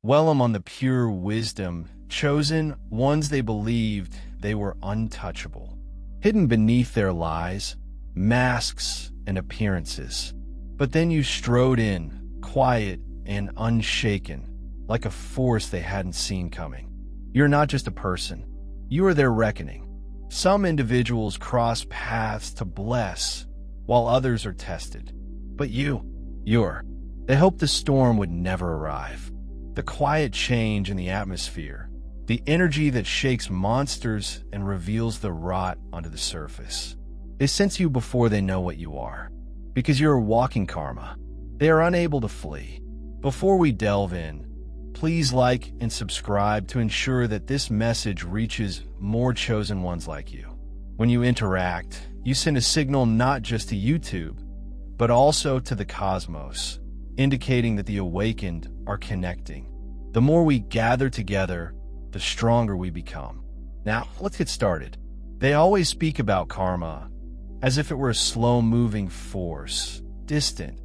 Well, on the pure wisdom, chosen ones they believed they were untouchable. Hidden beneath their lies, masks, and appearances. But then you strode in, quiet and unshaken, like a force they hadn't seen coming. You're not just a person. You are their reckoning. Some individuals cross paths to bless, while others are tested. But they hoped the storm would never arrive. The quiet change in the atmosphere, the energy that shakes monsters and reveals the rot onto the surface. They sense you before they know what you are, because you're a walking karma. They are unable to flee. Before we delve in, please like and subscribe to ensure that this message reaches more chosen ones like you. When you interact, you send a signal not just to YouTube, but also to the cosmos, indicating that the awakened are connecting. The more we gather together, the stronger we become. Now, let's get started. They always speak about karma as if it were a slow-moving force, distant,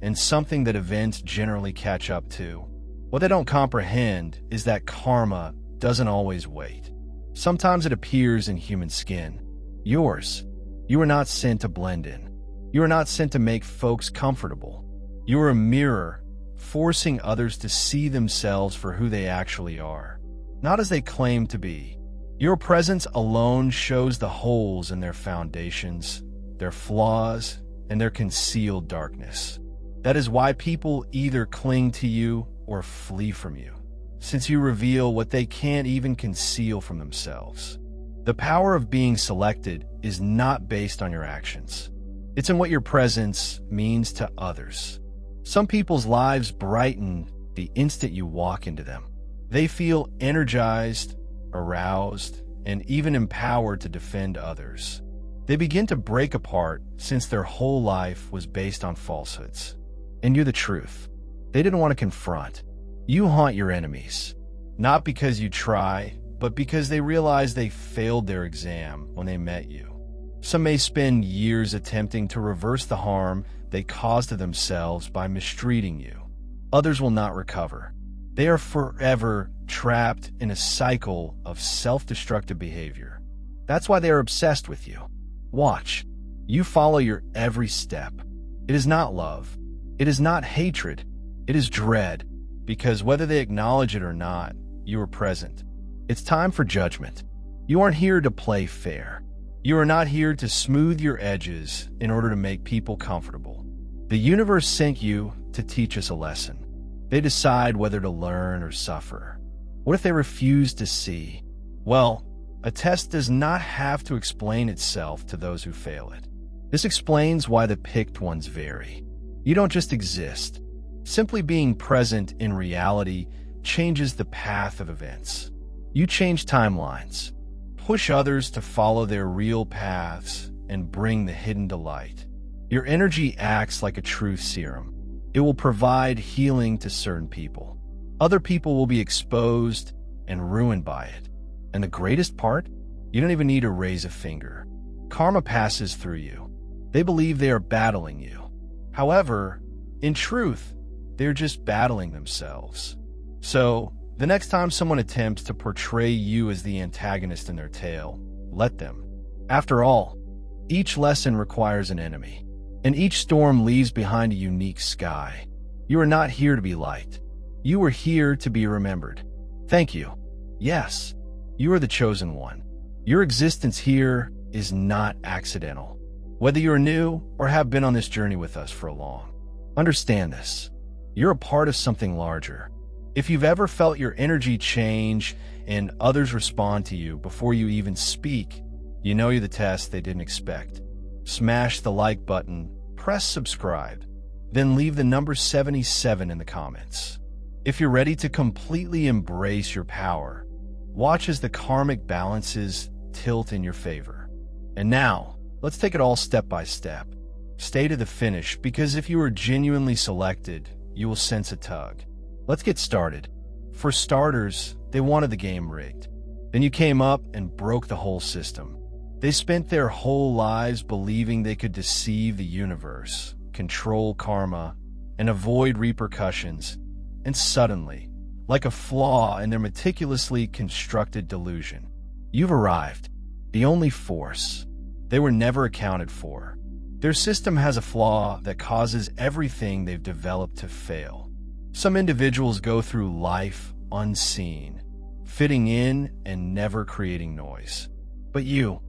and something that events generally catch up to. What they don't comprehend is that karma doesn't always wait. Sometimes it appears in human skin. Yours. You are not sent to blend in. You are not sent to make folks comfortable. You are a mirror, forcing others to see themselves for who they actually are, not as they claim to be. Your presence alone shows the holes in their foundations, their flaws, and their concealed darkness. That is why people either cling to you or flee from you, since you reveal what they can't even conceal from themselves. The power of being selected is not based on your actions. It's in what your presence means to others. Some people's lives brighten the instant you walk into them. They feel energized, aroused, and even empowered to defend others. They begin to break apart since their whole life was based on falsehoods. And you're the truth. They didn't want to confront. You haunt your enemies, not because you try, but because they realize they failed their exam when they met you. Some may spend years attempting to reverse the harm they caused to themselves by mistreating you. Others will not recover. They are forever trapped in a cycle of self-destructive behavior. That's why they are obsessed with you. Watch. You follow your every step. It is not love. It is not hatred. It is dread, because whether they acknowledge it or not, you are present. It's time for judgment. You aren't here to play fair. You are not here to smooth your edges in order to make people comfortable. The universe sent you to teach us a lesson. They decide whether to learn or suffer. What if they refuse to see? Well, a test does not have to explain itself to those who fail it. This explains why the picked ones vary. You don't just exist. Simply being present in reality changes the path of events. You change timelines, push others to follow their real paths, and bring the hidden to light. Your energy acts like a truth serum. It will provide healing to certain people. Other people will be exposed and ruined by it. And the greatest part? You don't even need to raise a finger. Karma passes through you. They believe they are battling you. However, in truth, they're just battling themselves. So, the next time someone attempts to portray you as the antagonist in their tale, let them. After all, each lesson requires an enemy, and each storm leaves behind a unique sky. You are not here to be liked. You are here to be remembered. Thank you. Yes, you are the chosen one. Your existence here is not accidental. Whether you're new or have been on this journey with us for long, understand this. You're a part of something larger. If you've ever felt your energy change and others respond to you before you even speak, you know you're the test they didn't expect. Smash the like button, press subscribe, then leave the number 77 in the comments. If you're ready to completely embrace your power, watch as the karmic balances tilt in your favor. And now, let's take it all step by step. Stay to the finish, because if you are genuinely selected, you will sense a tug. Let's get started. For starters, they wanted the game rigged. Then you came up and broke the whole system. They spent their whole lives believing they could deceive the universe, control karma, and avoid repercussions. And suddenly, like a flaw in their meticulously constructed delusion. You've arrived, the only force. They were never accounted for. Their system has a flaw that causes everything they've developed to fail. Some individuals go through life unseen, fitting in and never creating noise. But you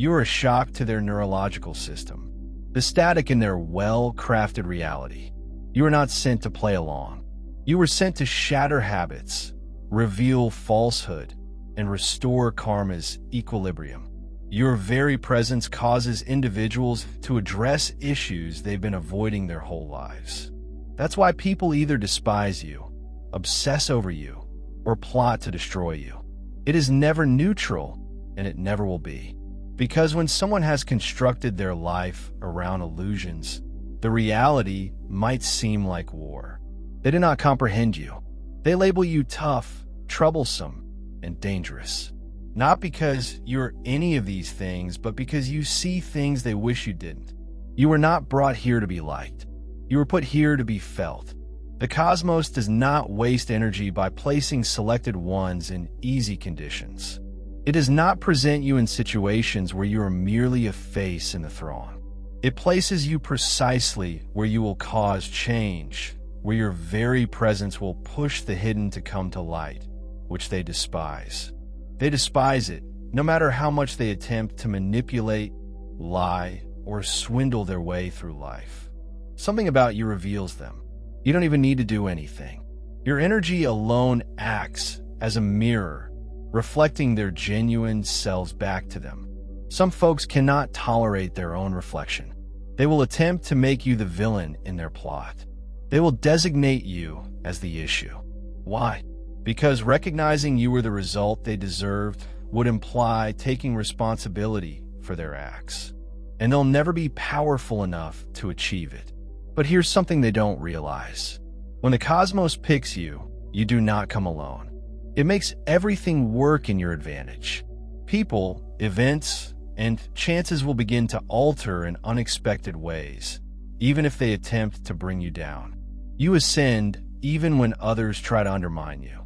are a shock to their neurological system, the static in their well-crafted reality. You are not sent to play along. You were sent to shatter habits, reveal falsehood, and restore karma's equilibrium. Your very presence causes individuals to address issues they've been avoiding their whole lives. That's why people either despise you, obsess over you, or plot to destroy you. It is never neutral, and it never will be. Because when someone has constructed their life around illusions, the reality might seem like war. They do not comprehend you. They label you tough, troublesome, and dangerous. Not because you're any of these things, but because you see things they wish you didn't. You were not brought here to be liked. You were put here to be felt. The cosmos does not waste energy by placing selected ones in easy conditions. It does not present you in situations where you are merely a face in the throng. It places you precisely where you will cause change, where your very presence will push the hidden to come to light, which they despise. They despise it, no matter how much they attempt to manipulate, lie, or swindle their way through life. Something about you reveals them. You don't even need to do anything. Your energy alone acts as a mirror, reflecting their genuine selves back to them. Some folks cannot tolerate their own reflection. They will attempt to make you the villain in their plot. They will designate you as the issue. Why? Because recognizing you were the result they deserved would imply taking responsibility for their acts. And they'll never be powerful enough to achieve it. But here's something they don't realize. When the cosmos picks you, you do not come alone. It makes everything work in your advantage. People, events, and chances will begin to alter in unexpected ways, even if they attempt to bring you down. You ascend even when others try to undermine you.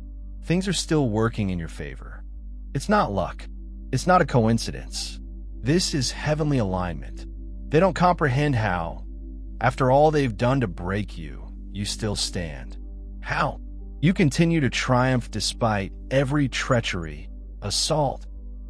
Things are still working in your favor. It's not luck. It's not a coincidence. This is heavenly alignment. They don't comprehend how, after all they've done to break you, you still stand. How? You continue to triumph despite every treachery, assault,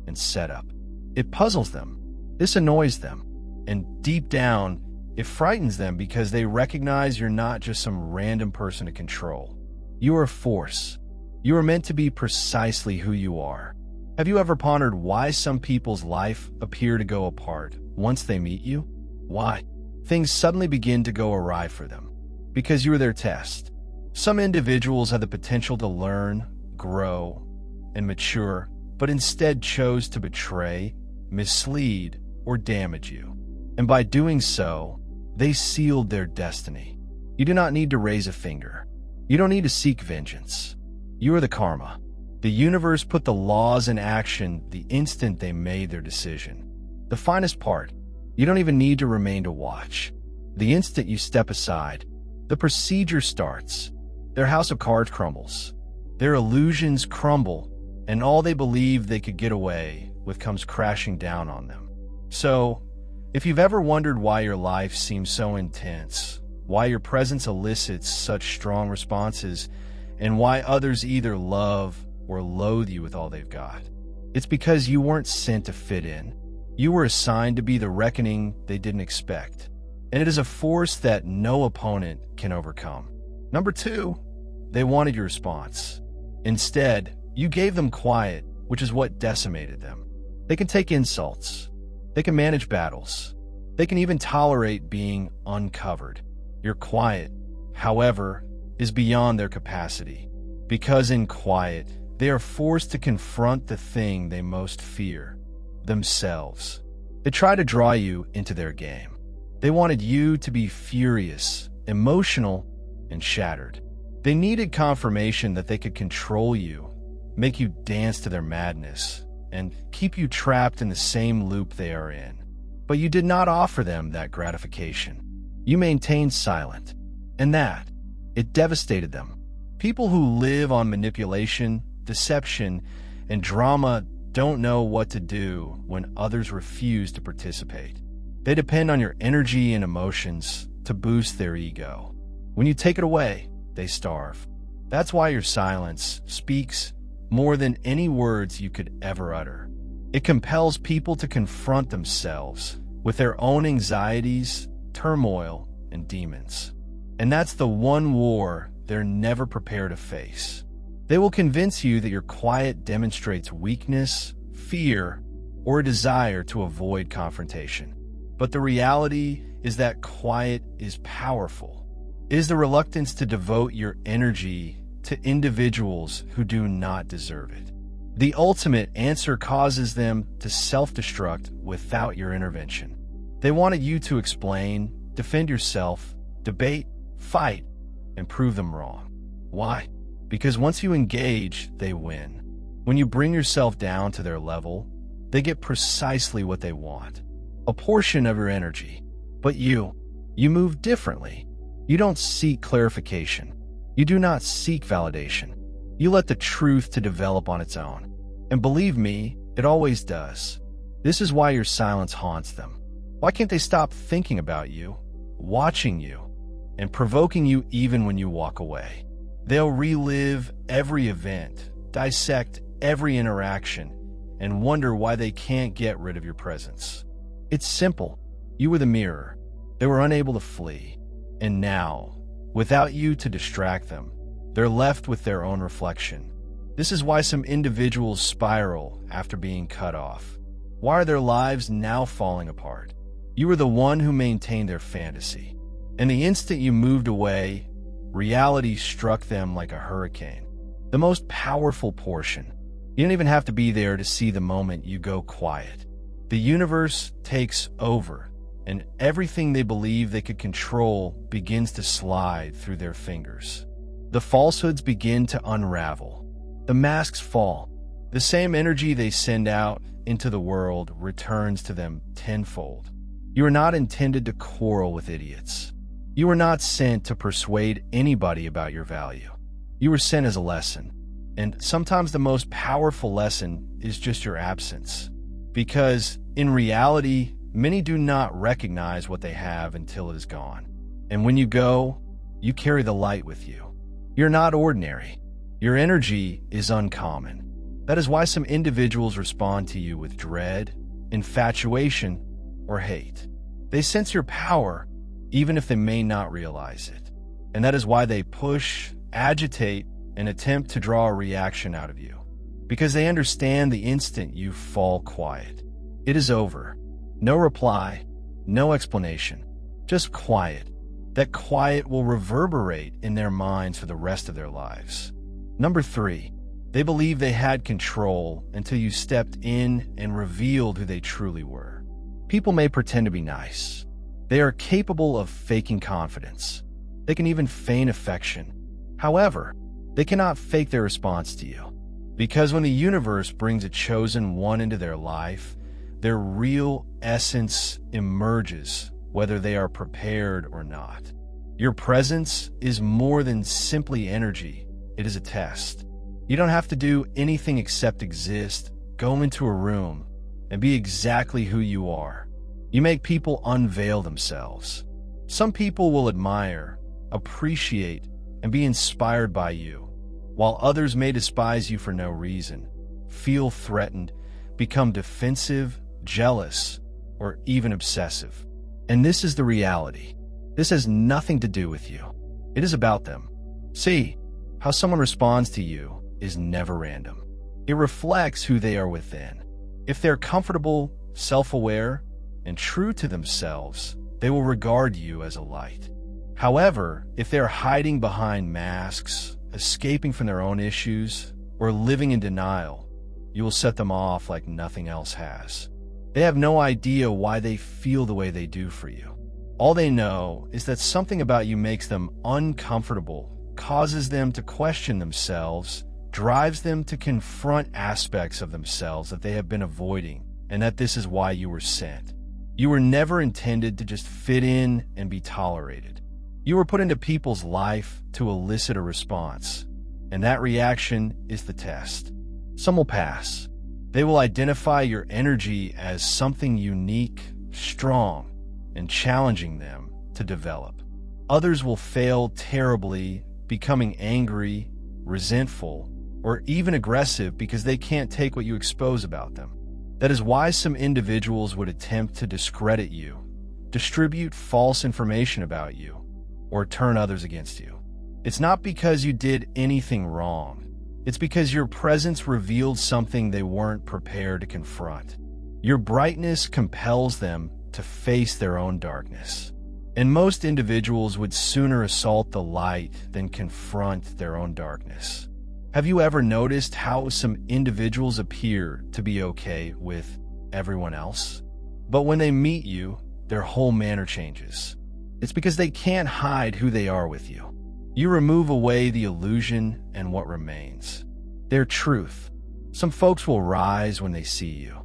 and setup. It puzzles them. This annoys them. And deep down, it frightens them because they recognize you're not just some random person to control. You are a force. You are meant to be precisely who you are. Have you ever pondered why some people's life appear to go apart once they meet you? Why? Things suddenly begin to go awry for them. Because you are their test. Some individuals have the potential to learn, grow, and mature, but instead chose to betray, mislead, or damage you. And by doing so, they sealed their destiny. You do not need to raise a finger. You don't need to seek vengeance. You are the karma. The universe put the laws in action the instant they made their decision. The finest part, you don't even need to remain to watch. The instant you step aside, the procedure starts. Their house of cards crumbles. Their illusions crumble, and all they believed they could get away with comes crashing down on them. So, if you've ever wondered why your life seems so intense, why your presence elicits such strong responses, and why others either love or loathe you with all they've got, it's because you weren't sent to fit in. You were assigned to be the reckoning they didn't expect. And it is a force that no opponent can overcome. Number 2, they wanted your response. Instead, you gave them quiet, which is what decimated them. They can take insults. They can manage battles. They can even tolerate being uncovered. Your quiet, however, is beyond their capacity. Because in quiet, they are forced to confront the thing they most fear, themselves. They try to draw you into their game. They wanted you to be furious, emotional, and shattered. They needed confirmation that they could control you, make you dance to their madness, and keep you trapped in the same loop they are in. But you did not offer them that gratification. You maintained silent, and it devastated them. People who live on manipulation, deception, and drama don't know what to do when others refuse to participate. They depend on your energy and emotions to boost their ego. When you take it away, they starve. That's why your silence speaks more than any words you could ever utter. It compels people to confront themselves with their own anxieties, turmoil, and demons. And that's the one war they're never prepared to face. They will convince you that your quiet demonstrates weakness, fear, or a desire to avoid confrontation. But the reality is that quiet is powerful. It is the reluctance to devote your energy to individuals who do not deserve it. The ultimate answer causes them to self-destruct without your intervention. They wanted you to explain, defend yourself, debate, fight, and prove them wrong. Why? Because once you engage, they win. When you bring yourself down to their level, they get precisely what they want, a portion of your energy. But you move differently. You don't seek clarification. You do not seek validation. You let the truth to develop on its own. And believe me, it always does. This is why your silence haunts them. Why can't they stop thinking about you, watching you, and provoking you even when you walk away? They'll relive every event, dissect every interaction, and wonder why they can't get rid of your presence. It's simple. You were the mirror. They were unable to flee. And now, without you to distract them, they're left with their own reflection. This is why some individuals spiral after being cut off. Why are their lives now falling apart? You were the one who maintained their fantasy. And the instant you moved away, reality struck them like a hurricane. The most powerful portion. You don't even have to be there to see the moment you go quiet. The universe takes over, and everything they believe they could control begins to slide through their fingers. The falsehoods begin to unravel. The masks fall. The same energy they send out into the world returns to them tenfold. You are not intended to quarrel with idiots. You were not sent to persuade anybody about your value. You were sent as a lesson. And sometimes the most powerful lesson is just your absence. Because in reality, many do not recognize what they have until it is gone. And when you go, you carry the light with you. You're not ordinary. Your energy is uncommon. That is why some individuals respond to you with dread, infatuation, or hate. They sense your power, even if they may not realize it. And that is why they push, agitate, and attempt to draw a reaction out of you. Because they understand the instant you fall quiet. It is over. No reply, no explanation, just quiet. That quiet will reverberate in their minds for the rest of their lives. Number 3, they believe they had control until you stepped in and revealed who they truly were. People may pretend to be nice. They are capable of faking confidence. They can even feign affection. However, they cannot fake their response to you. Because when the universe brings a chosen one into their life, their real essence emerges, whether they are prepared or not. Your presence is more than simply energy. It is a test. You don't have to do anything except exist, go into a room, and be exactly who you are. You make people unveil themselves. Some people will admire, appreciate, and be inspired by you, while others may despise you for no reason, feel threatened, become defensive, jealous, or even obsessive. And this is the reality. This has nothing to do with you. It is about them. See, how someone responds to you is never random. It reflects who they are within. If they're comfortable, self-aware, and true to themselves, they will regard you as a light. However, if they're hiding behind masks, escaping from their own issues, or living in denial, you will set them off like nothing else has. They have no idea why they feel the way they do for you. All they know is that something about you makes them uncomfortable, causes them to question themselves, drives them to confront aspects of themselves that they have been avoiding, and that this is why you were sent. You were never intended to just fit in and be tolerated. You were put into people's life to elicit a response, And that reaction is the test. Some will pass. They will identify your energy as something unique, strong, and challenging them to develop. Others will fail terribly, becoming angry, resentful, or even aggressive because they can't take what you expose about them. That is why some individuals would attempt to discredit you, distribute false information about you, or turn others against you. It's not because you did anything wrong. It's because your presence revealed something they weren't prepared to confront. Your brightness compels them to face their own darkness. And most individuals would sooner assault the light than confront their own darkness. Have you ever noticed how some individuals appear to be okay with everyone else? But when they meet you, their whole manner changes. It's because they can't hide who they are with you. You remove away the illusion, and what remains? Their truth. Some folks will rise when they see you.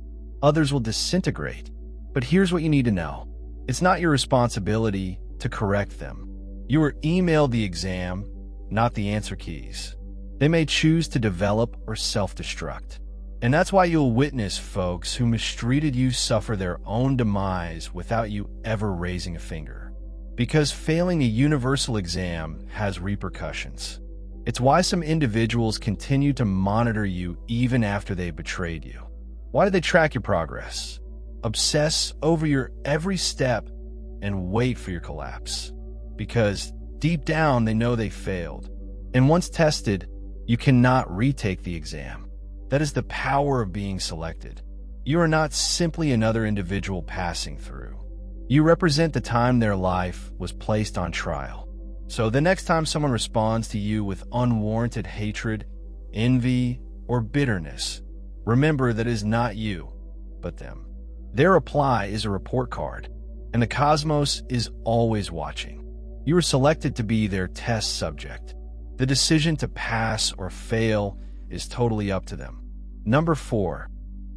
Others will disintegrate. But here's what you need to know. It's not your responsibility to correct them. You were emailed the exam, not the answer keys. They may choose to develop or self-destruct. And that's why you'll witness folks who mistreated you suffer their own demise without you ever raising a finger. Because failing a universal exam has repercussions. It's why some individuals continue to monitor you even after they betrayed you. Why do they track your progress, obsess over your every step, and wait for your collapse? Because deep down they know they failed. And once tested, you cannot retake the exam. That is the power of being selected. You are not simply another individual passing through. You represent the time their life was placed on trial. So the next time someone responds to you with unwarranted hatred, envy, or bitterness, remember that it is not you, but them. Their reply is a report card, and the cosmos is always watching. You are selected to be their test subject. The decision to pass or fail is totally up to them. Number 4,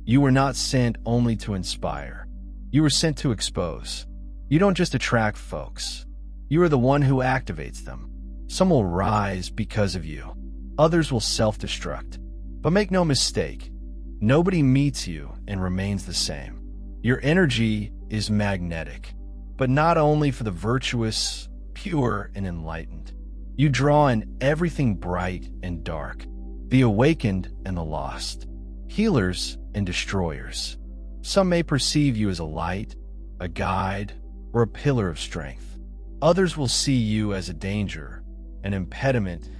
you were not sent only to inspire. You were sent to expose. You don't just attract folks. You are the one who activates them. Some will rise because of you. Others will self-destruct. But make no mistake, nobody meets you and remains the same. Your energy is magnetic, but not only for the virtuous, pure, and enlightened. You draw in everything bright and dark, the awakened and the lost, healers and destroyers. Some may perceive you as a light, a guide, or a pillar of strength. Others will see you as a danger, an impediment,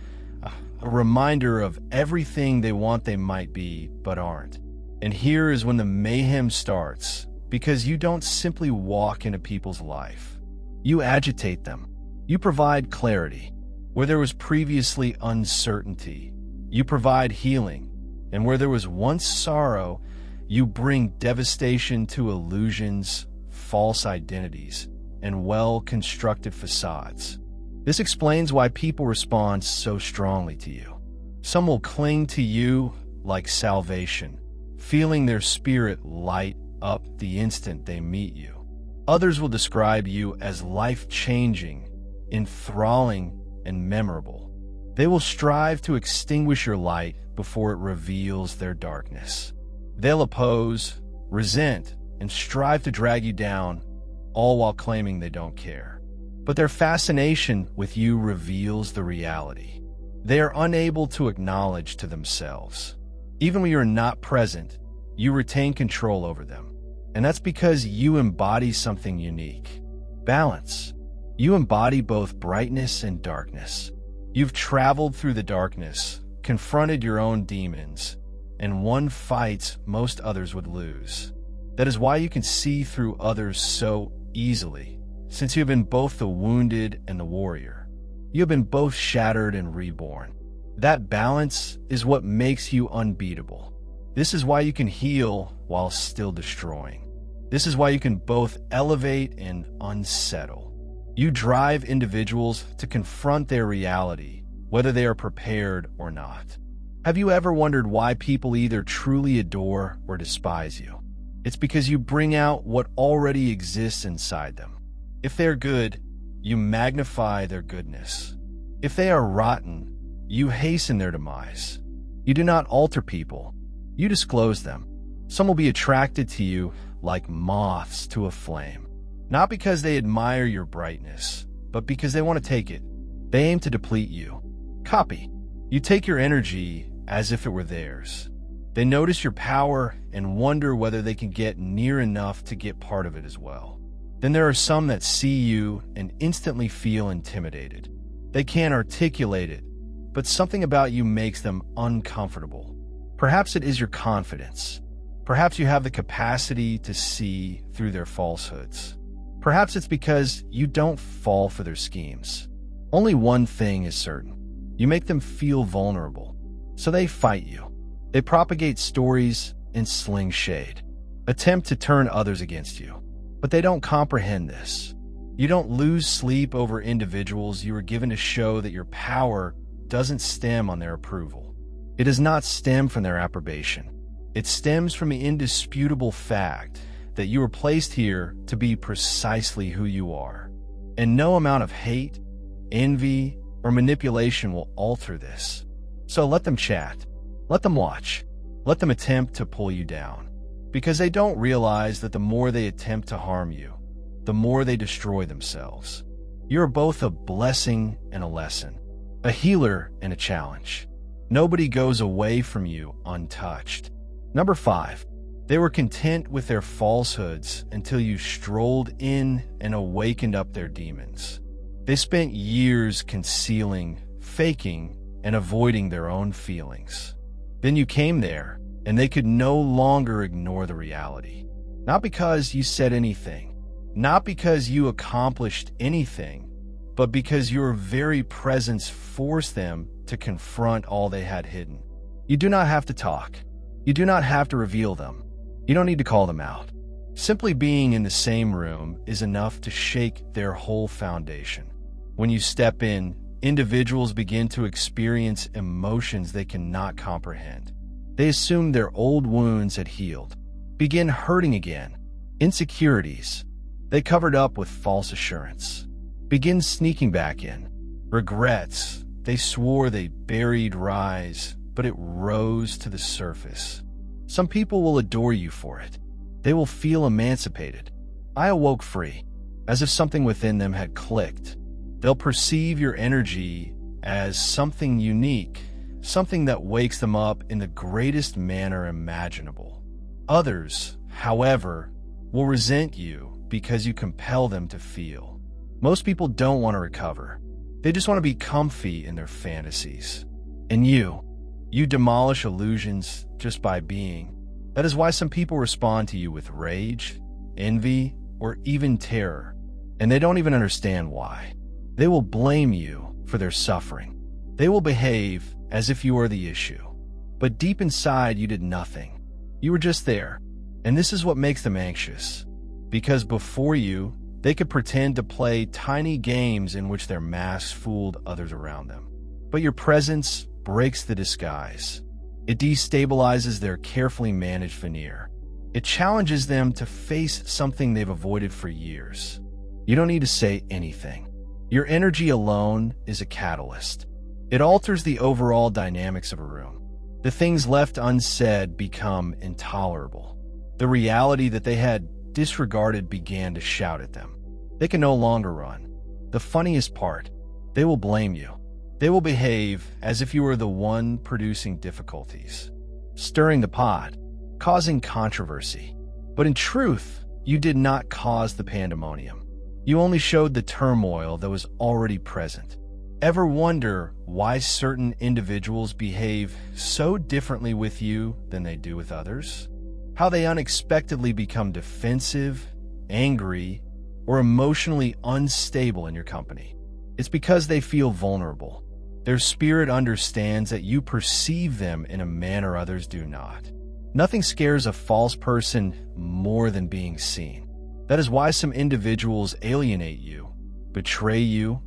a reminder of everything they want they might be but aren't. And here is when the mayhem starts, because you don't simply walk into people's life. You agitate them. You provide clarity where there was previously uncertainty. You provide healing, and where there was once sorrow, you bring devastation to illusions, false identities, and well-constructed facades. This explains why people respond so strongly to you. Some will cling to you like salvation, feeling their spirit light up the instant they meet you. Others will describe you as life-changing, enthralling, and memorable. They will strive to extinguish your light before it reveals their darkness. They'll oppose, resent, and strive to drag you down, all while claiming they don't care. But their fascination with you reveals the reality. They are unable to acknowledge to themselves. Even when you are not present, you retain control over them. And that's because you embody something unique. Balance. You embody both brightness and darkness. You've traveled through the darkness, confronted your own demons, and won fights most others would lose. That is why you can see through others so easily, since you have been both the wounded and the warrior. You have been both shattered and reborn. That balance is what makes you unbeatable. This is why you can heal while still destroying. This is why you can both elevate and unsettle. You drive individuals to confront their reality, whether they are prepared or not. Have you ever wondered why people either truly adore or despise you? It's because you bring out what already exists inside them. If they're good, you magnify their goodness. If they are rotten, You hasten their demise. You do not alter people. You disclose them. Some will be attracted to you like moths to a flame, not because they admire your brightness, but because they want to take it. They aim to deplete you. Copy. You take your energy as if it were theirs. They notice your power and wonder whether they can get near enough to get part of it as well. Then there are some that see you and instantly feel intimidated. They can't articulate it, but something about you makes them uncomfortable. Perhaps it is your confidence. Perhaps you have the capacity to see through their falsehoods. Perhaps it's because you don't fall for their schemes. Only one thing is certain. You make them feel vulnerable, so they fight you. They propagate stories and sling shade, attempt to turn others against you. But they don't comprehend this. You don't lose sleep over individuals you are given to show that your power doesn't stem on their approval. It does not stem from their approbation. It stems from the indisputable fact that you were placed here to be precisely who you are. And no amount of hate, envy, or manipulation will alter this. So let them chat. Let them watch. Let them attempt to pull you down. Because they don't realize that the more they attempt to harm you, the more they destroy themselves. You're both a blessing and a lesson, a healer and a challenge. Nobody goes away from you untouched. Number 5, they were content with their falsehoods until you strolled in and awakened up their demons. They spent years concealing, faking, and avoiding their own feelings. Then you came there, and they could no longer ignore the reality. Not because you said anything, not because you accomplished anything, but because your very presence forced them to confront all they had hidden. You do not have to talk. You do not have to reveal them. You don't need to call them out. Simply being in the same room is enough to shake their whole foundation. When you step in, individuals begin to experience emotions they cannot comprehend. They assume their old wounds had healed, begin hurting again. Insecurities they covered up with false assurance begin sneaking back in. Regrets they swore they buried rise, but it rose to the surface. Some people will adore you for it. They will feel emancipated. I awoke free, as if something within them had clicked. They'll perceive your energy as something unique, something that wakes them up in the greatest manner imaginable. Others, however, will resent you because you compel them to feel. Most people don't want to recover. They just want to be comfy in their fantasies. And you demolish illusions just by being. That is why some people respond to you with rage, envy, or even terror, and they don't even understand why. They will blame you for their suffering. They will behave as if you are the issue. But deep inside, you did nothing. You were just there. And this is what makes them anxious. Because before you, they could pretend to play tiny games in which their masks fooled others around them. But your presence breaks the disguise. It destabilizes their carefully managed veneer. It challenges them to face something they've avoided for years. You don't need to say anything. Your energy alone is a catalyst. It alters the overall dynamics of a room. The things left unsaid become intolerable. The reality that they had disregarded began to shout at them. They can no longer run. The funniest part, they will blame you. They will behave as if you were the one producing difficulties, stirring the pot, causing controversy. But in truth, you did not cause the pandemonium. You only showed the turmoil that was already present. Ever wonder why certain individuals behave so differently with you than they do with others? How they unexpectedly become defensive, angry, or emotionally unstable in your company? It's because they feel vulnerable. Their spirit understands that you perceive them in a manner others do not. Nothing scares a false person more than being seen. That is why some individuals alienate you, betray you,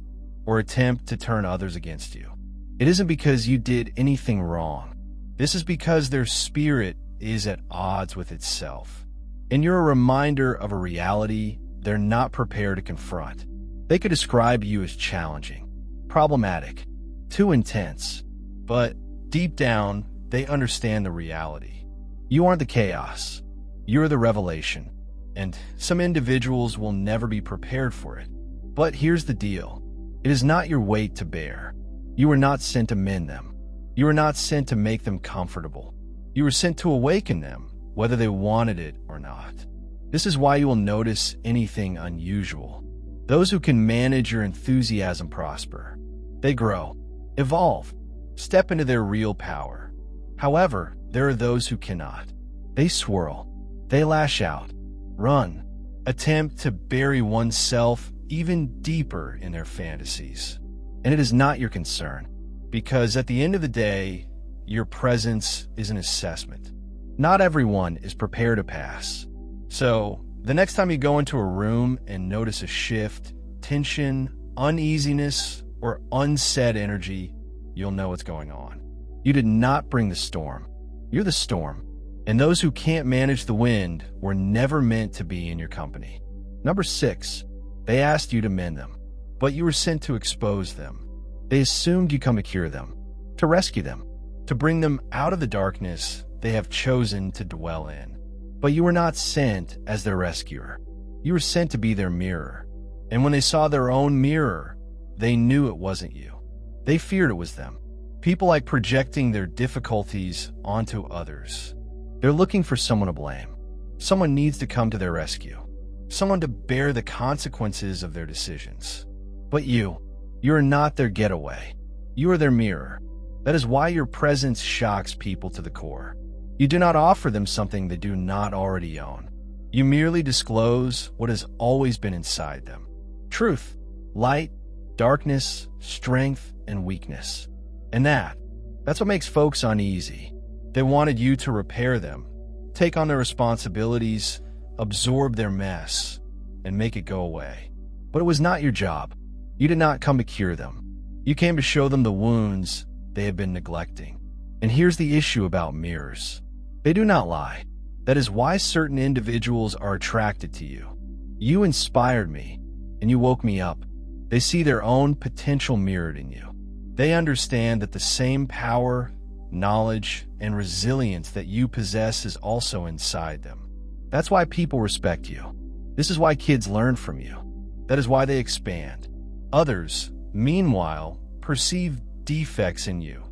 or attempt to turn others against you. It isn't because you did anything wrong. This is because their spirit is at odds with itself. And you're a reminder of a reality they're not prepared to confront. They could describe you as challenging, problematic, too intense, But deep down, they understand the reality. You aren't the chaos. You're the revelation. And some individuals will never be prepared for it. But here's the deal. It is not your weight to bear. You were not sent to mend them. You were not sent to make them comfortable. You were sent to awaken them, whether they wanted it or not. This is why you will notice anything unusual. Those who can manage your enthusiasm prosper. They grow, evolve, step into their real power. However, there are those who cannot. They swirl, they lash out, run, attempt to bury oneself even deeper in their fantasies. And it is not your concern, because at the end of the day, your presence is an assessment. Not everyone is prepared to pass. So, the next time you go into a room and notice a shift, tension, uneasiness, or unsaid energy, you'll know what's going on. You did not bring the storm. You're the storm. And those who can't manage the wind were never meant to be in your company. Number 6, they asked you to mend them, but you were sent to expose them. They assumed you come to cure them, to rescue them, to bring them out of the darkness they have chosen to dwell in. But you were not sent as their rescuer. You were sent to be their mirror. And when they saw their own mirror, they knew it wasn't you. They feared it was them. People like projecting their difficulties onto others. They're looking for someone to blame. Someone needs to come to their rescue. Someone to bear the consequences of their decisions. But you are not their getaway. You are their mirror. That is why your presence shocks people to the core. You do not offer them something they do not already own. You merely disclose what has always been inside them. Truth, light, darkness, strength, and weakness. And that's what makes folks uneasy. They wanted you to repair them, take on their responsibilities, absorb their mess, and make it go away. But it was not your job. You did not come to cure them. You came to show them the wounds they have been neglecting. And here's the issue about mirrors. They do not lie. That is why certain individuals are attracted to you. You inspired me, and you woke me up. They see their own potential mirrored in you. They understand that the same power, knowledge, and resilience that you possess is also inside them. That's why people respect you. This is why kids learn from you. That is why they expand. Others, meanwhile, perceive defects in you.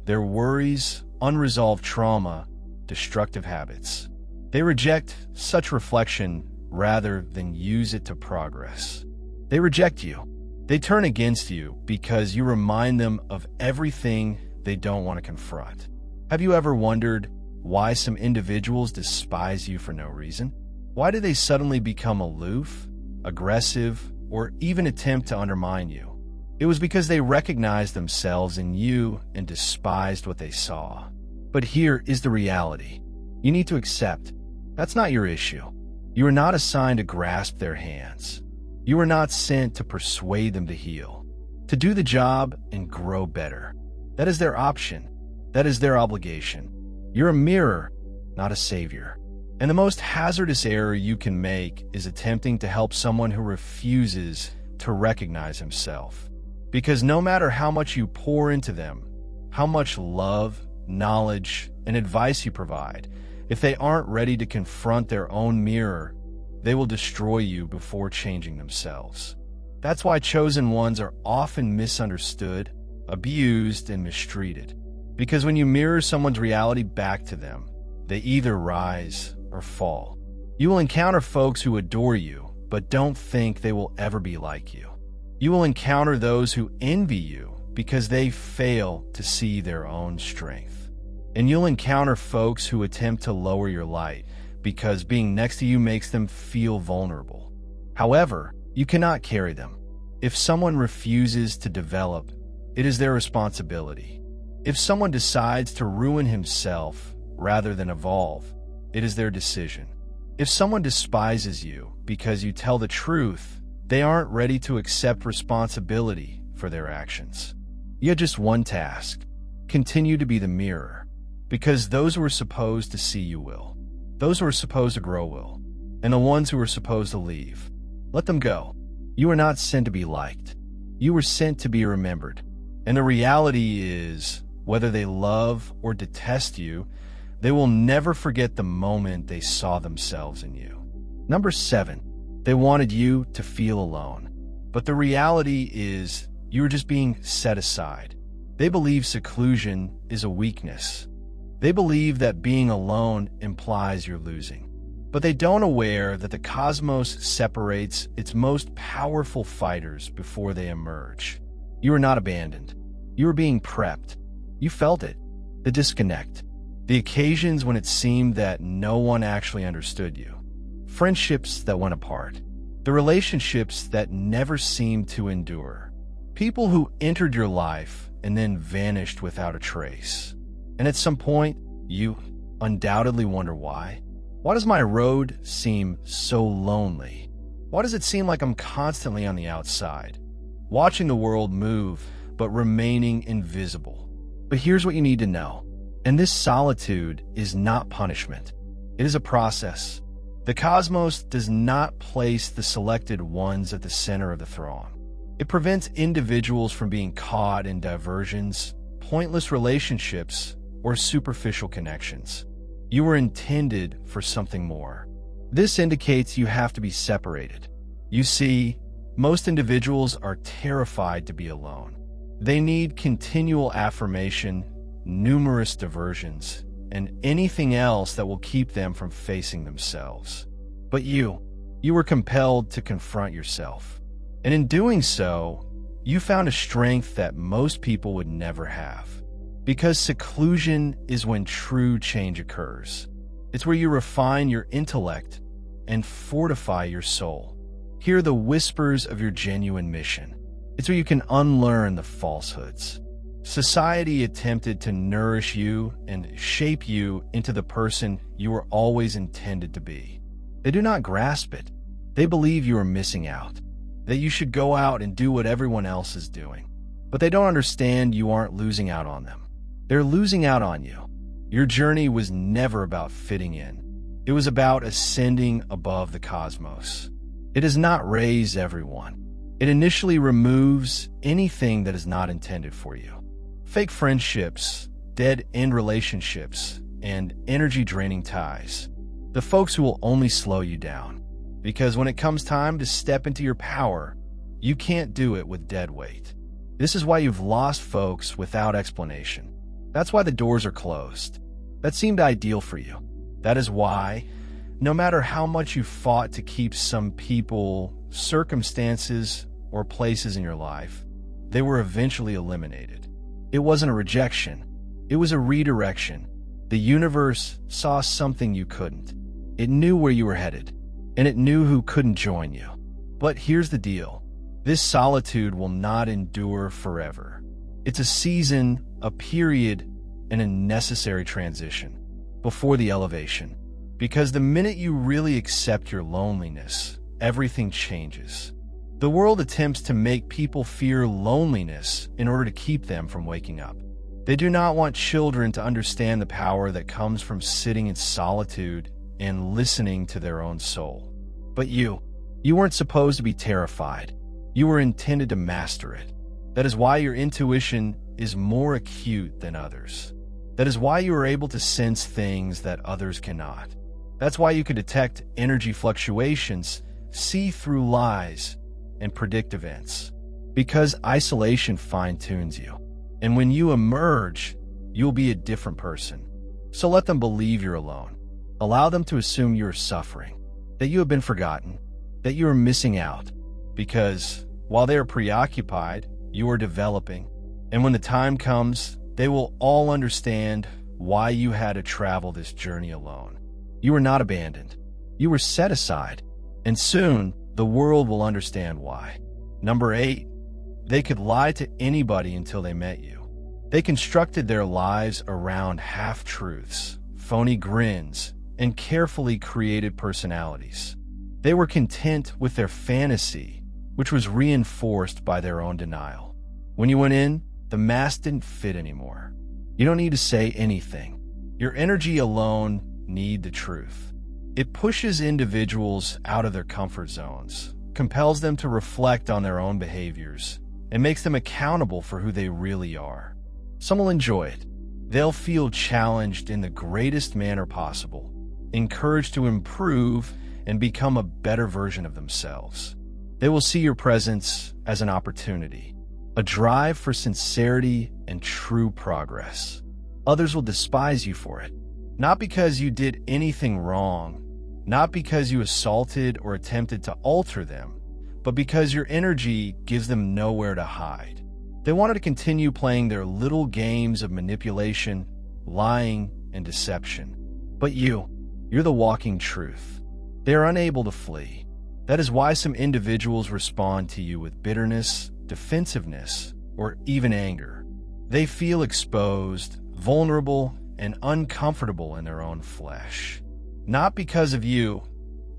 Their worries, unresolved trauma, destructive habits. They reject such reflection rather than use it to progress. They reject you. They turn against you because you remind them of everything they don't want to confront. Have you ever wondered why some individuals despise you for no reason? Why do they suddenly become aloof, aggressive, or even attempt to undermine you? It was because they recognized themselves in you and despised what they saw. But here is the reality. You need to accept. That's not your issue. You are not assigned to grasp their hands. You are not sent to persuade them to heal, to do the job and grow better. That is their option. That is their obligation. You're a mirror, not a savior. And the most hazardous error you can make is attempting to help someone who refuses to recognize himself. Because no matter how much you pour into them, how much love, knowledge, and advice you provide, if they aren't ready to confront their own mirror, they will destroy you before changing themselves. That's why chosen ones are often misunderstood, abused, and mistreated. Because when you mirror someone's reality back to them, they either rise or fall. You will encounter folks who adore you, but don't think they will ever be like you. You will encounter those who envy you because they fail to see their own strength. And you'll encounter folks who attempt to lower your light because being next to you makes them feel vulnerable. However, you cannot carry them. If someone refuses to develop, it is their responsibility. If someone decides to ruin himself rather than evolve, it is their decision. If someone despises you because you tell the truth, they aren't ready to accept responsibility for their actions. You have just one task. Continue to be the mirror, because those who are supposed to see you will. Those who are supposed to grow will. And the ones who are supposed to leave, let them go. You are not sent to be liked. You were sent to be remembered. And the reality is, Whether they love or detest you, they will never forget the moment they saw themselves in you. Number 7, they wanted you to feel alone. But the reality is you are just being set aside. They believe seclusion is a weakness. They believe that being alone implies you're losing. But they don't aware that the cosmos separates its most powerful fighters before they emerge. You are not abandoned. You are being prepped. You felt it. The disconnect. The occasions when it seemed that no one actually understood you. Friendships that went apart. The relationships that never seemed to endure. People who entered your life and then vanished without a trace. And at some point, you undoubtedly wonder why. Why does my road seem so lonely? Why does it seem like I'm constantly on the outside, watching the world move but remaining invisible? But here's what you need to know. And this solitude is not punishment. It is a process. The cosmos does not place the selected ones at the center of the throng. It prevents individuals from being caught in diversions, pointless relationships, or superficial connections. You were intended for something more. This indicates you have to be separated. You see, most individuals are terrified to be alone. They need continual affirmation, numerous diversions, and anything else that will keep them from facing themselves. But you were compelled to confront yourself. And in doing so, you found a strength that most people would never have. Because seclusion is when true change occurs. It's where you refine your intellect and fortify your soul. Hear the whispers of your genuine mission. It's where you can unlearn the falsehoods. Society attempted to nourish you and shape you into the person you were always intended to be. They do not grasp it. They believe you are missing out, that you should go out and do what everyone else is doing. But they don't understand you aren't losing out on them. They're losing out on you. Your journey was never about fitting in. It was about ascending above the cosmos. It does not raise everyone. It initially removes anything that is not intended for you. Fake friendships, dead-end relationships, and energy-draining ties. The folks who will only slow you down. Because when it comes time to step into your power, you can't do it with dead weight. This is why you've lost folks without explanation. That's why the doors are closed. That seemed ideal for you. That is why, no matter how much you fought to keep some people, circumstances, or places in your life, they were eventually eliminated. It wasn't a rejection. It was a redirection. The universe saw something you couldn't. It knew where you were headed, and it knew who couldn't join you. But here's the deal. This solitude will not endure forever. It's a season, a period, and a necessary transition before the elevation. Because the minute you really accept your loneliness, everything changes. The world attempts to make people fear loneliness in order to keep them from waking up. They do not want children to understand the power that comes from sitting in solitude and listening to their own soul. But you weren't supposed to be terrified. You were intended to master it. That is why your intuition is more acute than others. That is why you are able to sense things that others cannot. That's why you can detect energy fluctuations, see through lies, and predict events. Because isolation fine-tunes you. And when you emerge, you'll be a different person. So let them believe you're alone. Allow them to assume you're suffering, that you have been forgotten, that you are missing out. Because while they are preoccupied, you are developing. And when the time comes, they will all understand why you had to travel this journey alone. You were not abandoned. You were set aside. And soon, the world will understand why. Number 8, they could lie to anybody until they met you. They constructed their lives around half-truths, phony grins, and carefully created personalities. They were content with their fantasy, which was reinforced by their own denial. When you went in, the mask didn't fit anymore. You don't need to say anything. Your energy alone needs the truth. It pushes individuals out of their comfort zones, compels them to reflect on their own behaviors, and makes them accountable for who they really are. Some will enjoy it. They'll feel challenged in the greatest manner possible, encouraged to improve and become a better version of themselves. They will see your presence as an opportunity, a drive for sincerity and true progress. Others will despise you for it, not because you did anything wrong, not because you assaulted or attempted to alter them, but because your energy gives them nowhere to hide. They wanted to continue playing their little games of manipulation, lying, and deception. But you're the walking truth. They are unable to flee. That is why some individuals respond to you with bitterness, defensiveness, or even anger. They feel exposed, vulnerable, and uncomfortable in their own flesh. Not because of you,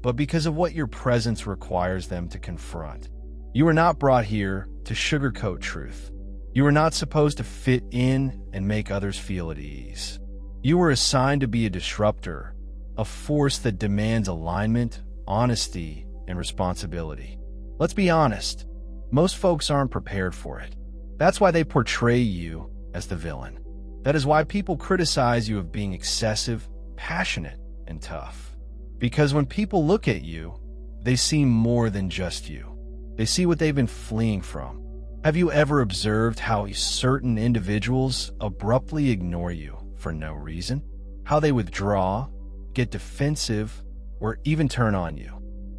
but because of what your presence requires them to confront. You are not brought here to sugarcoat truth. You are not supposed to fit in and make others feel at ease. You were assigned to be a disruptor, a force that demands alignment, honesty, and responsibility. Let's be honest, most folks aren't prepared for it. That's why they portray you as the villain. That is why people criticize you of being excessive, passionate, and tough. Because when people look at you, they see more than just you. They see what they've been fleeing from. Have you ever observed how certain individuals abruptly ignore you for no reason? How they withdraw, get defensive, or even turn on you?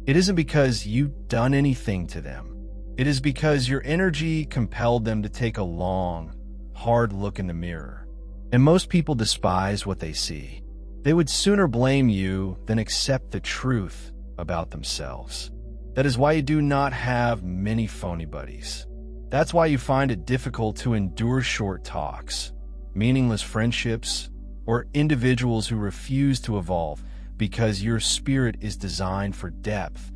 It isn't because you've done anything to them. It is because your energy compelled them to take a long, hard look in the mirror. And most people despise what they see. They would sooner blame you than accept the truth about themselves. That is why you do not have many phony buddies. That's why you find it difficult to endure short talks, meaningless friendships, or individuals who refuse to evolve, because your spirit is designed for depth,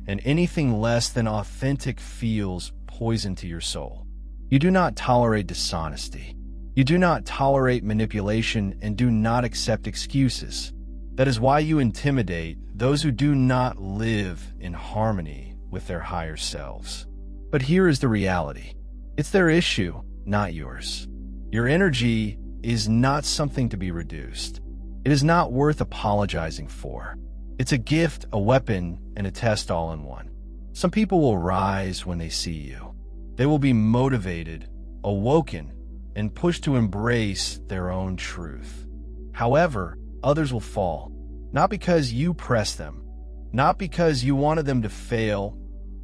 and anything less than authentic feels poison to your soul. You do not tolerate dishonesty. You do not tolerate manipulation and do not accept excuses. That is why you intimidate those who do not live in harmony with their higher selves. But here is the reality. It's their issue, not yours. Your energy is not something to be reduced. It is not worth apologizing for. It's a gift, a weapon, and a test all in one. Some people will rise when they see you. They will be motivated, awoken, and pushed to embrace their own truth. However, others will fall, not because you pressed them, not because you wanted them to fail,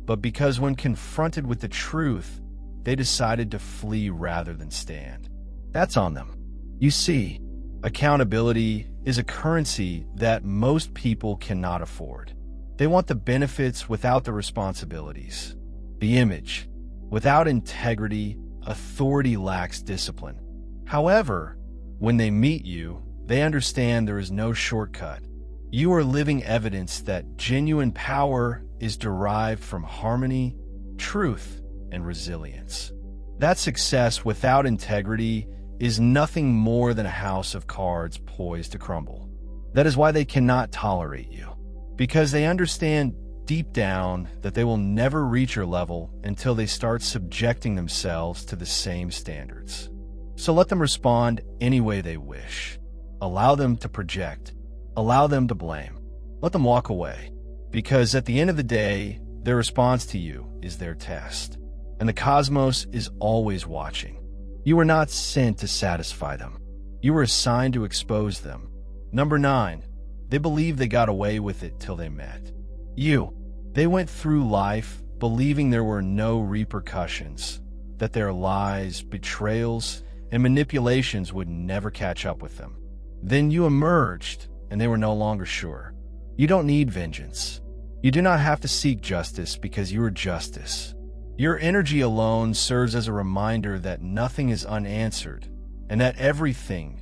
but because when confronted with the truth, they decided to flee rather than stand. That's on them. You see, accountability is a currency that most people cannot afford. They want the benefits without the responsibilities. The image. Without integrity, authority lacks discipline. However, when they meet you, they understand there is no shortcut. You are living evidence that genuine power is derived from harmony, truth, and resilience. That success without integrity is nothing more than a house of cards poised to crumble. That is why they cannot tolerate you, because they understand deep down that they will never reach your level until they start subjecting themselves to the same standards. So let them respond any way they wish. Allow them to project. Allow them to blame. Let them walk away, because at the end of the day, their response to you is their test, and the cosmos is always watching. You were not sent to satisfy them. You were assigned to expose them. Number 9, they believed they got away with it till they met you. They went through life believing there were no repercussions, that their lies, betrayals, and manipulations would never catch up with them. Then you emerged, and they were no longer sure. You don't need vengeance. You do not have to seek justice because you are justice. Your energy alone serves as a reminder that nothing is unanswered, and that everything,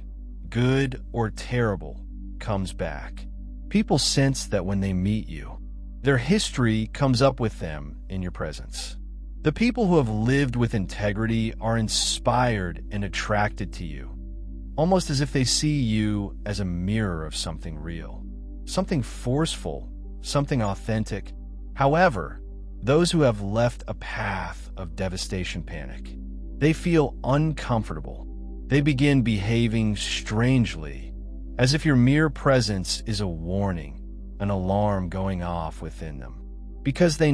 good or terrible, comes back. People sense that when they meet you. Their history comes up with them in your presence. The people who have lived with integrity are inspired and attracted to you, almost as if they see you as a mirror of something real, something forceful, something authentic. However, those who have left a path of devastation panic. They feel uncomfortable. They begin behaving strangely, as if your mere presence is a warning, an alarm going off within them. Because they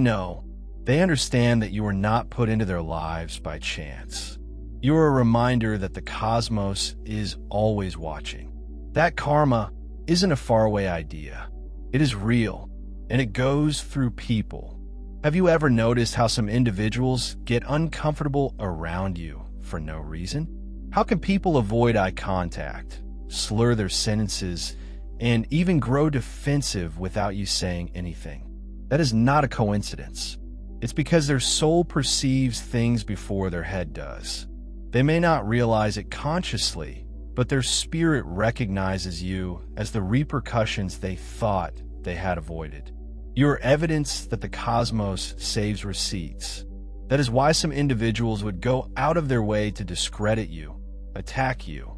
understand that you are not put into their lives by chance. You are a reminder that the cosmos is always watching. That karma isn't a faraway idea. It is real, and it goes through people. Have you ever noticed how some individuals get uncomfortable around you for no reason? How can people avoid eye contact, slur their sentences, and even grow defensive without you saying anything? That is not a coincidence. It's because their soul perceives things before their head does. They may not realize it consciously, but their spirit recognizes you as the repercussions they thought they had avoided. You are evidence that the cosmos saves receipts. That is why some individuals would go out of their way to discredit you, attack you,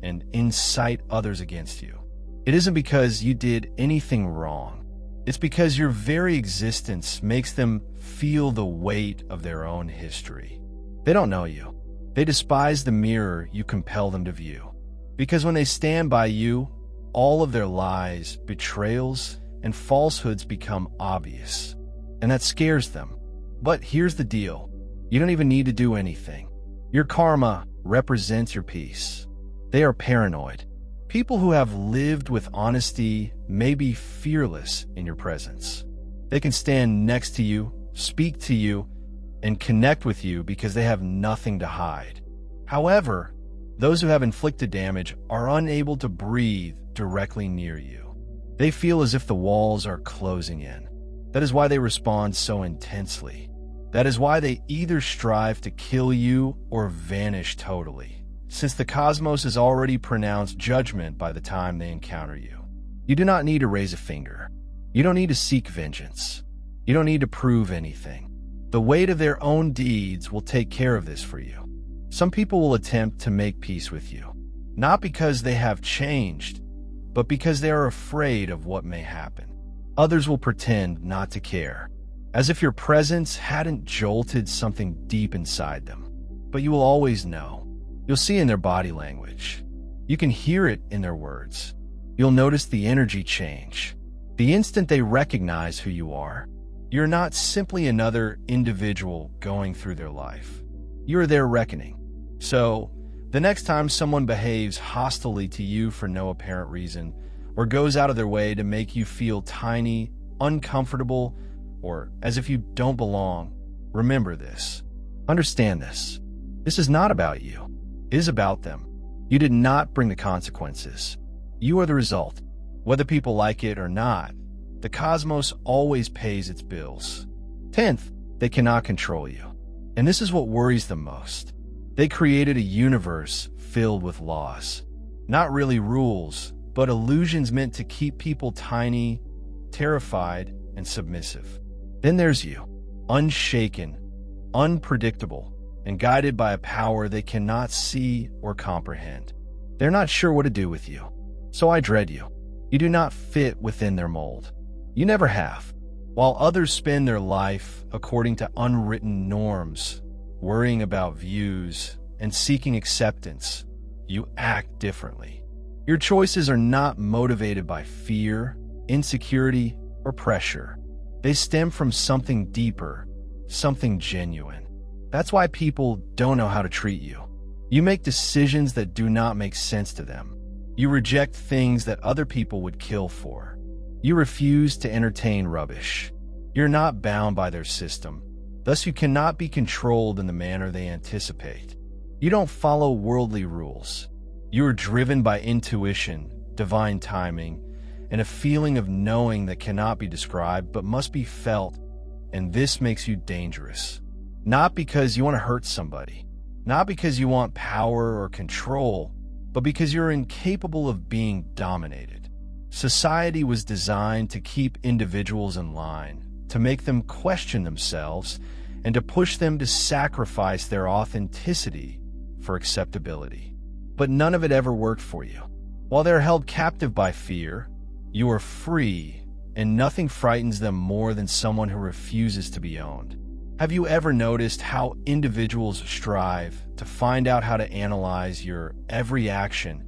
and incite others against you. It isn't because you did anything wrong. It's because your very existence makes them feel the weight of their own history. They don't know you. They despise the mirror you compel them to view. Because when they stand by you, all of their lies, betrayals, and falsehoods become obvious. And that scares them. But here's the deal. You don't even need to do anything. Your karma represents your peace. They are paranoid. People who have lived with honesty may be fearless in your presence. They can stand next to you, speak to you, and connect with you because they have nothing to hide. However, those who have inflicted damage are unable to breathe directly near you. They feel as if the walls are closing in. That is why they respond so intensely. That is why they either strive to kill you or vanish totally, since the cosmos has already pronounced judgment by the time they encounter you. You do not need to raise a finger. You don't need to seek vengeance. You don't need to prove anything. The weight of their own deeds will take care of this for you. Some people will attempt to make peace with you, not because they have changed, but because they are afraid of what may happen. Others will pretend not to care, as if your presence hadn't jolted something deep inside them. But you will always know. You'll see in their body language. You can hear it in their words. You'll notice the energy change. The instant they recognize who you are, you're not simply another individual going through their life. You're their reckoning. So, the next time someone behaves hostilely to you for no apparent reason, or goes out of their way to make you feel tiny, uncomfortable, or as if you don't belong, remember this. Understand this. This is not about you. It is about them. You did not bring the consequences. You are the result. Whether people like it or not, the cosmos always pays its bills. 10th, they cannot control you. And this is what worries them most. They created a universe filled with laws. Not really rules, but illusions meant to keep people tiny, terrified, and submissive. Then there's you, unshaken, unpredictable, and guided by a power they cannot see or comprehend. They're not sure what to do with you, so I dread you. You do not fit within their mold. You never have. While others spend their life according to unwritten norms, worrying about views, and seeking acceptance, you act differently. Your choices are not motivated by fear, insecurity, or pressure. They stem from something deeper, something genuine. That's why people don't know how to treat you. You make decisions that do not make sense to them. You reject things that other people would kill for. You refuse to entertain rubbish. You're not bound by their system. Thus, you cannot be controlled in the manner they anticipate. You don't follow worldly rules. You are driven by intuition, divine timing, and a feeling of knowing that cannot be described but must be felt, and this makes you dangerous. Not because you want to hurt somebody, not because you want power or control, but because you're incapable of being dominated. Society was designed to keep individuals in line, to make them question themselves, and to push them to sacrifice their authenticity for acceptability. But none of it ever worked for you. While they're held captive by fear, you are free, and nothing frightens them more than someone who refuses to be owned. Have you ever noticed how individuals strive to find out how to analyze your every action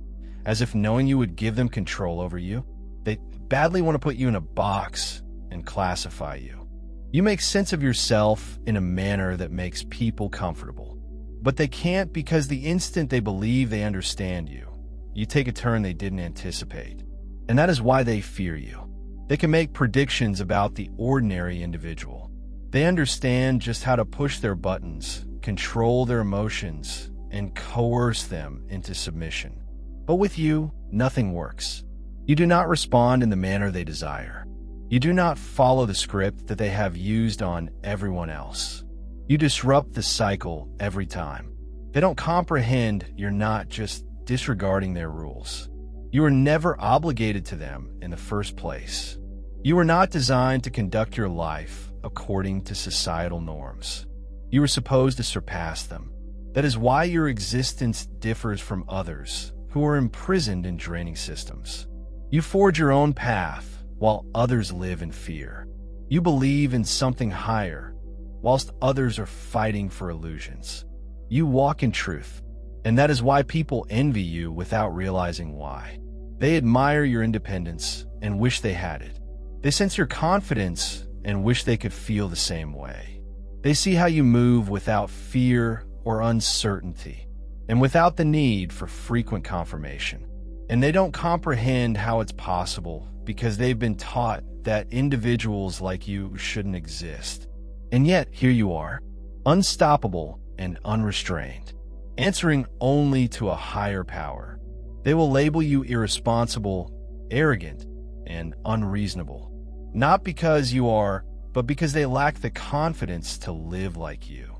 as if knowing you would give them control over you? They badly want to put you in a box and classify you. You make sense of yourself in a manner that makes people comfortable. But they can't, because the instant they believe they understand you, you take a turn they didn't anticipate. And that is why they fear you. They can make predictions about the ordinary individual. They understand just how to push their buttons, control their emotions, and coerce them into submission. But with you, nothing works. You do not respond in the manner they desire. You do not follow the script that they have used on everyone else. You disrupt the cycle every time. They don't comprehend you're not just disregarding their rules. You were never obligated to them in the first place. You were not designed to conduct your life according to societal norms. You were supposed to surpass them. That is why your existence differs from others who are imprisoned in draining systems. You forge your own path while others live in fear. You believe in something higher whilst others are fighting for illusions. You walk in truth, and that is why people envy you without realizing why. They admire your independence and wish they had it. They sense your confidence and wish they could feel the same way. They see how you move without fear or uncertainty, and without the need for frequent confirmation. And they don't comprehend how it's possible because they've been taught that individuals like you shouldn't exist. And yet, here you are, unstoppable and unrestrained, answering only to a higher power. They will label you irresponsible, arrogant, and unreasonable. Not because you are, but because they lack the confidence to live like you.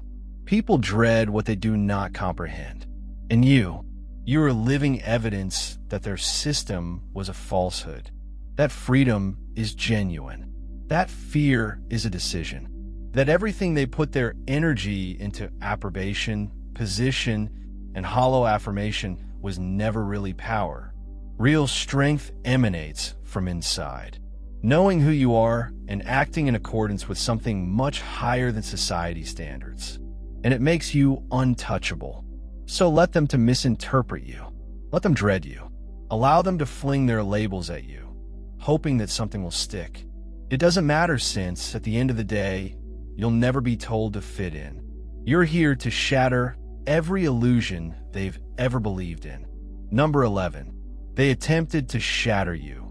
People dread what they do not comprehend. And you are living evidence that their system was a falsehood. That freedom is genuine. That fear is a decision. That everything they put their energy into approbation, position, and hollow affirmation was never really power. Real strength emanates from inside. Knowing who you are and acting in accordance with something much higher than society standards. And it makes you untouchable. So let them to misinterpret you. Let them dread you. Allow them to fling their labels at you, hoping that something will stick. It doesn't matter, since at the end of the day, you'll never be told to fit in. You're here to shatter every illusion they've ever believed in. Number 11. They attempted to shatter you,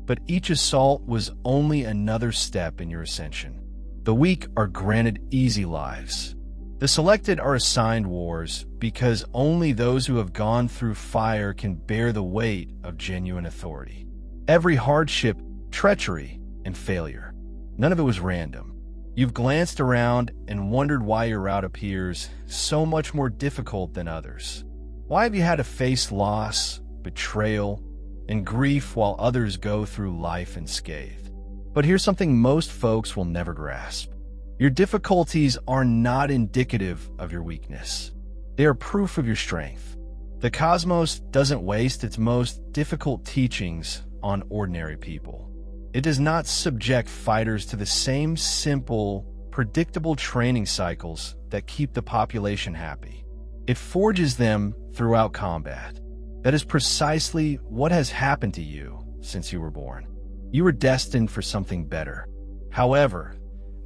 but each assault was only another step in your ascension. The weak are granted easy lives. The selected are assigned wars because only those who have gone through fire can bear the weight of genuine authority. Every hardship, treachery, and failure. None of it was random. You've glanced around and wondered why your route appears so much more difficult than others. Why have you had to face loss, betrayal, and grief while others go through life unscathed? But here's something most folks will never grasp. Your difficulties are not indicative of your weakness. They are proof of your strength. The cosmos doesn't waste its most difficult teachings on ordinary people. It does not subject fighters to the same simple, predictable training cycles that keep the population happy. It forges them throughout combat. That is precisely what has happened to you since you were born. You were destined for something better. However,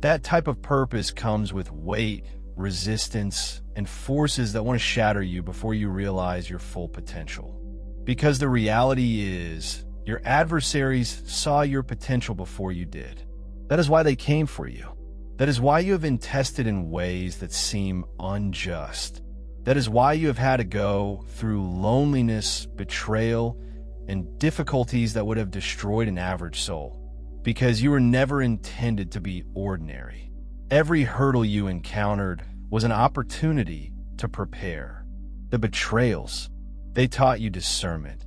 that type of purpose comes with weight, resistance, and forces that want to shatter you before you realize your full potential. Because the reality is, your adversaries saw your potential before you did. That is why they came for you. That is why you have been tested in ways that seem unjust. That is why you have had to go through loneliness, betrayal, and difficulties that would have destroyed an average soul. Because you were never intended to be ordinary. Every hurdle you encountered was an opportunity to prepare. The betrayals, they taught you discernment.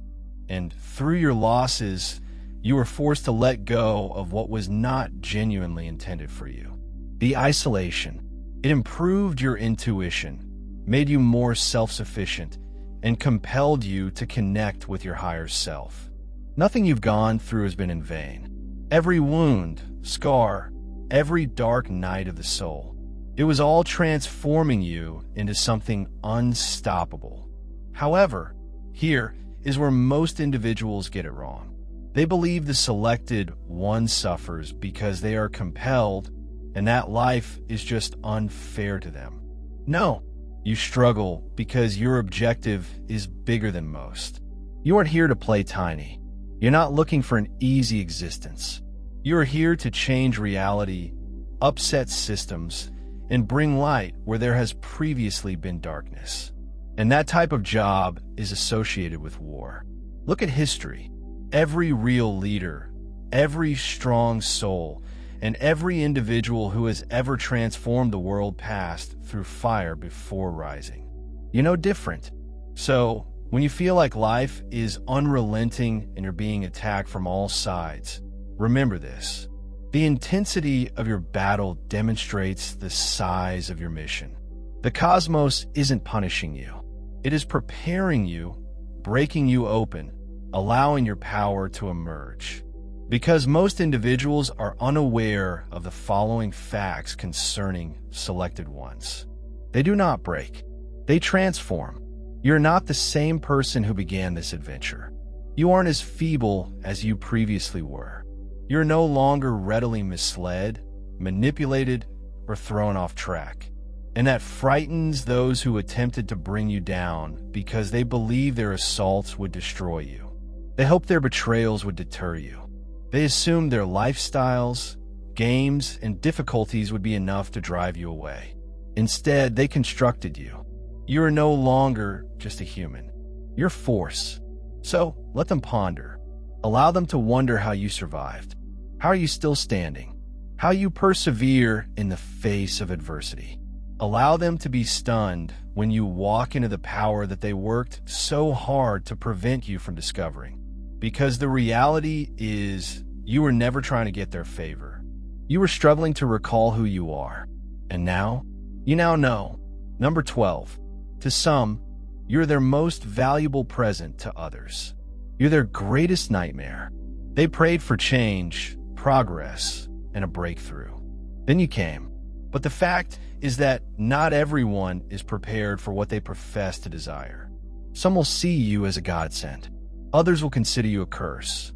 And through your losses, you were forced to let go of what was not genuinely intended for you. The isolation, it improved your intuition, made you more self-sufficient, and compelled you to connect with your higher self. Nothing you've gone through has been in vain. Every wound, scar, every dark night of the soul, It was all transforming you into something unstoppable. However, here is where most individuals get it wrong. They believe the selected one suffers because they are compelled, and that life is just unfair to them. No, you struggle because your objective is bigger than most. You aren't here to play tiny. You're not looking for an easy existence. You are here to change reality, upset systems, and bring light where there has previously been darkness. And that type of job is associated with war. Look at history. Every real leader, every strong soul, and every individual who has ever transformed the world passed through fire before rising. You're no different. So, when you feel like life is unrelenting and you're being attacked from all sides, remember this. The intensity of your battle demonstrates the size of your mission. The cosmos isn't punishing you. It is preparing you, breaking you open, allowing your power to emerge. Because most individuals are unaware of the following facts concerning selected ones. They do not break. They transform. You're not the same person who began this adventure. You aren't as feeble as you previously were. You're no longer readily misled, manipulated, or thrown off track. And that frightens those who attempted to bring you down because they believe their assaults would destroy you. They hope their betrayals would deter you. They assumed their lifestyles, games, and difficulties would be enough to drive you away. Instead, they constructed you. You are no longer just a human. You're force. So, let them ponder. Allow them to wonder how you survived. How are you still standing? How you persevere in the face of adversity. Allow them to be stunned when you walk into the power that they worked so hard to prevent you from discovering. Because the reality is, you were never trying to get their favor. You were struggling to recall who you are. And now, you now know. Number 12. To some, you're their most valuable present to others. You're their greatest nightmare. They prayed for change, progress, and a breakthrough. Then you came. But the fact is that not everyone is prepared for what they profess to desire. Some will see you as a godsend. Others will consider you a curse.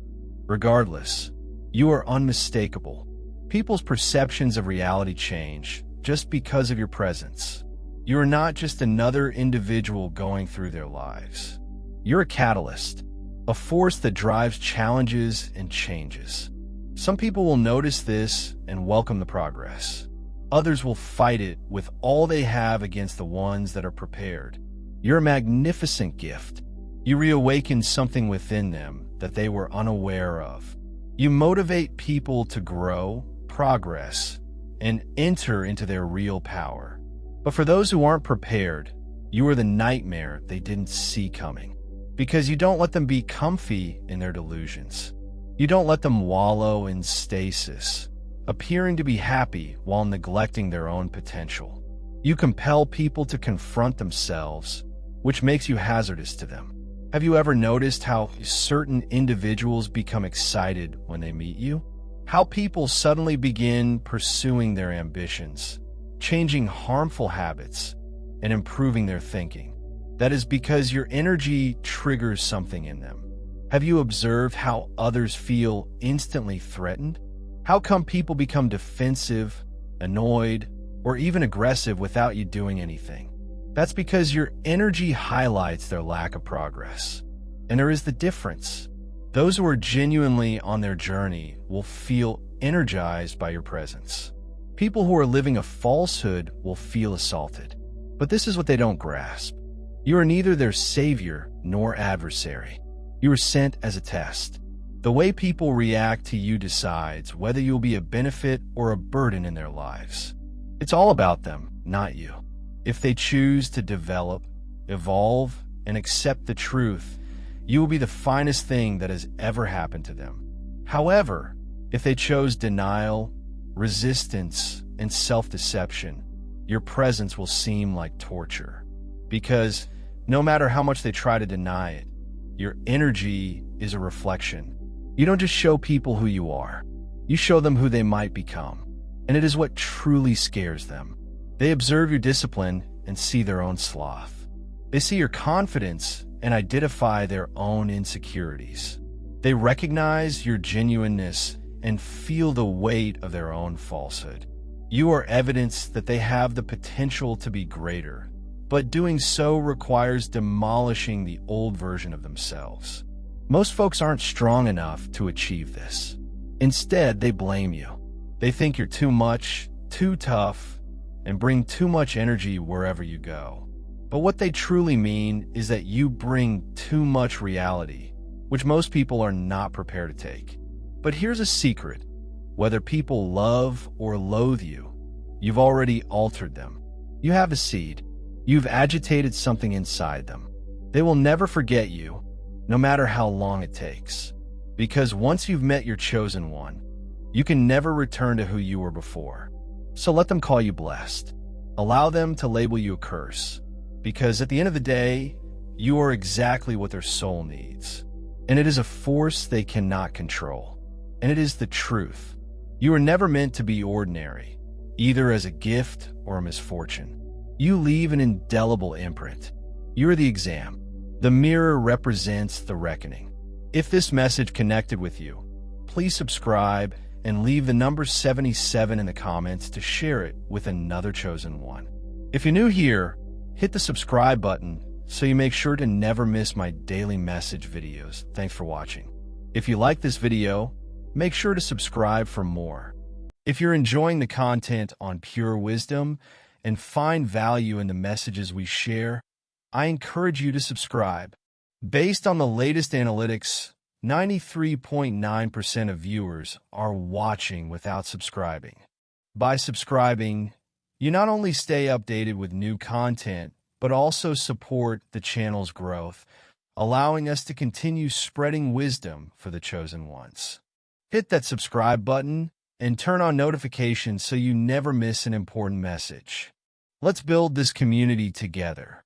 Regardless, you are unmistakable. People's perceptions of reality change just because of your presence. You are not just another individual going through their lives. You're a catalyst, a force that drives challenges and changes. Some people will notice this and welcome the progress. Others will fight it with all they have against the ones that are prepared. You're a magnificent gift. You reawaken something within them that they were unaware of. You motivate people to grow, progress, and enter into their real power. But for those who aren't prepared, you are the nightmare they didn't see coming. Because you don't let them be comfy in their delusions. You don't let them wallow in stasis, appearing to be happy while neglecting their own potential. You compel people to confront themselves, which makes you hazardous to them. Have you ever noticed how certain individuals become excited when they meet you? How people suddenly begin pursuing their ambitions, changing harmful habits, and improving their thinking. That is because your energy triggers something in them. Have you observed how others feel instantly threatened? How come people become defensive, annoyed, or even aggressive without you doing anything? That's because your energy highlights their lack of progress. And there is the difference. Those who are genuinely on their journey will feel energized by your presence. People who are living a falsehood will feel assaulted. But this is what they don't grasp. You are neither their savior nor adversary. You are sent as a test. The way people react to you decides whether you'll be a benefit or a burden in their lives. It's all about them, not you. If they choose to develop, evolve, and accept the truth, you will be the finest thing that has ever happened to them. However, if they chose denial, resistance, and self-deception, your presence will seem like torture. Because no matter how much they try to deny it, your energy is a reflection. You don't just show people who you are. You show them who they might become. And it is what truly scares them. They observe your discipline and see their own sloth. They see your confidence and identify their own insecurities. They recognize your genuineness and feel the weight of their own falsehood. You are evidence that they have the potential to be greater, but doing so requires demolishing the old version of themselves. Most folks aren't strong enough to achieve this. Instead, they blame you. They think you're too much, too tough, and bring too much energy wherever you go. But what they truly mean is that you bring too much reality, which most people are not prepared to take. But here's a secret. Whether people love or loathe you, you've already altered them. You have a seed. You've agitated something inside them. They will never forget you, no matter how long it takes. Because once you've met your chosen one, you can never return to who you were before. So let them call you blessed. Allow them to label you a curse. Because at the end of the day, you are exactly what their soul needs. And it is a force they cannot control. And it is the truth. You are never meant to be ordinary, either as a gift or a misfortune. You leave an indelible imprint. You are the exam. The mirror represents the reckoning. If this message connected with you, please subscribe and leave the number 77 in the comments to share it with another chosen one. If you're new here, hit the subscribe button so you make sure to never miss my daily message videos. Thanks for watching. If you like this video, make sure to subscribe for more. If you're enjoying the content on Pure Wisdom and find value in the messages we share, I encourage you to subscribe. Based on the latest analytics, 93.9% of viewers are watching without subscribing. By subscribing, you not only stay updated with new content, but also support the channel's growth, allowing us to continue spreading wisdom for the chosen ones. Hit that subscribe button and turn on notifications so you never miss an important message. Let's build this community together.